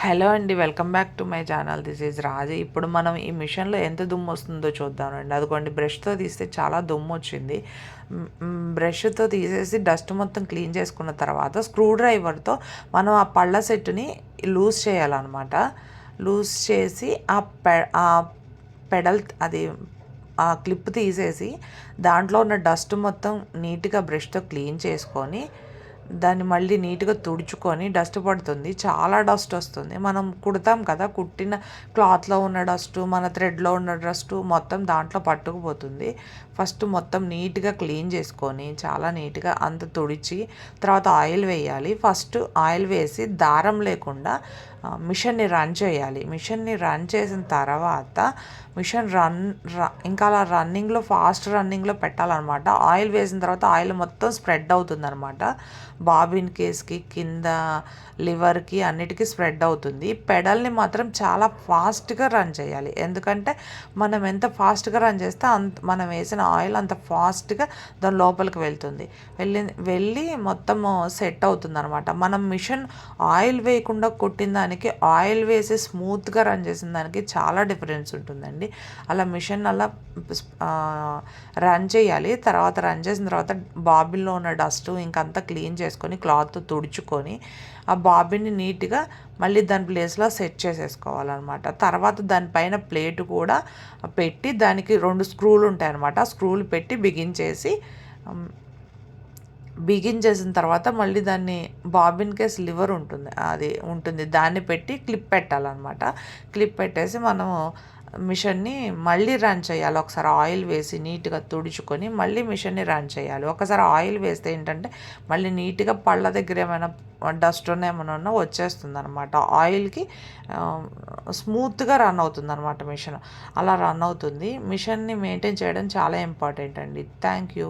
Hello అండి, welcome back to my channel. This is Raji. ఇప్పుడు మనం ఈ మిషన్లో ఎంత దుమ్ము వస్తుందో చూద్దామండి. అదిగోండి, బ్రష్తో తీస్తే చాలా దుమ్ము వచ్చింది. బ్రష్తో తీసేసి డస్ట్ మొత్తం క్లీన్ చేసుకున్న తర్వాత స్క్రూ డ్రైవర్తో మనం ఆ పళ్ళ సెట్ని లూజ్ చేయాలన్నమాట. లూజ్ చేసి ఆ పెడల్ అది ఆ క్లిప్ తీసేసి దాంట్లో ఉన్న డస్ట్ మొత్తం నీట్గా బ్రష్తో క్లీన్ చేసుకొని దాన్ని మళ్ళీ నీట్గా తుడుచుకొని, డస్ట్ పడుతుంది, చాలా డస్ట్ వస్తుంది. మనం కుడతాం కదా, కుట్టిన క్లాత్లో ఉన్న డస్టు, మన థ్రెడ్లో ఉన్న డస్టు మొత్తం దాంట్లో పట్టుకుపోతుంది. ఫస్ట్ మొత్తం నీట్గా క్లీన్ చేసుకొని చాలా నీట్గా అంత తుడిచి తర్వాత ఆయిల్ వేయాలి. ఫస్ట్ ఆయిల్ వేసి దారం లేకుండా మిషన్ని రన్ చేయాలి. మిషన్ని రన్ చేసిన తర్వాత మిషన్ ఇంకా అలా రన్నింగ్లో, ఫాస్ట్ రన్నింగ్లో పెట్టాలన్నమాట. ఆయిల్ వేసిన తర్వాత ఆయిల్ మొత్తం స్ప్రెడ్ అవుతుందన్నమాట. బాబిన్ కేస్కి, కింద లివర్కి, అన్నిటికీ స్ప్రెడ్ అవుతుంది. పెడల్ని మాత్రం చాలా ఫాస్ట్గా రన్ చేయాలి. ఎందుకంటే మనం ఎంత ఫాస్ట్గా రన్ చేస్తే మనం వేసిన ఆయిల్ అంత ఫాస్ట్గా దాని లోపలికి వెళ్తుంది. వెళ్ళి మొత్తం సెట్ అవుతుంది అనమాట. మనం మిషన్ ఆయిల్ వేయకుండా కొట్టిన దానికి, ఆయిల్ వేసి స్మూత్గా రన్ చేసిన దానికి చాలా డిఫరెన్స్ ఉంటుందండి. అలా మిషన్ అలా రన్ చేయాలి. తర్వాత రన్ చేసిన తర్వాత బాబిన్లో ఉన్న డస్ట్ ఇంకంతా క్లీన్ చేసుకొని క్లాత్ తుడుచుకొని ఆ బాబిన్ని నీట్గా మళ్ళీ దాని ప్లేస్లో సెట్ చేసేసుకోవాలన్నమాట. తర్వాత దానిపైన ప్లేట్ కూడా పెట్టి దానికి 2 స్క్రూలు ఉంటాయన్నమాట. ఆ స్క్రూలు పెట్టి బిగించేసిన తర్వాత మళ్ళీ దాన్ని బాబిన్ కేస్ లివర్ ఉంటుంది, దాన్ని పెట్టి క్లిప్ పెట్టాలన్నమాట. క్లిప్ పెట్టేసి మనము మిషన్ని మళ్ళీ రన్ చేయాలి. ఒకసారి ఆయిల్ వేసి నీట్గా తుడుచుకొని మళ్ళీ మిషన్ని రన్ చేయాలి. ఒకసారి ఆయిల్ వేస్తే ఏంటంటే మళ్ళీ నీట్గా పళ్ళ దగ్గర ఏమైనా డస్ట్ ఏమైనా వచ్చేస్తుంది అనమాట. ఆయిల్కి స్మూత్గా రన్ అవుతుంది అనమాట మిషన్. అలా రన్ అవుతుంది. మిషన్ని మెయింటైన్ చేయడం చాలా ఇంపార్టెంట్ అండి. Thank you.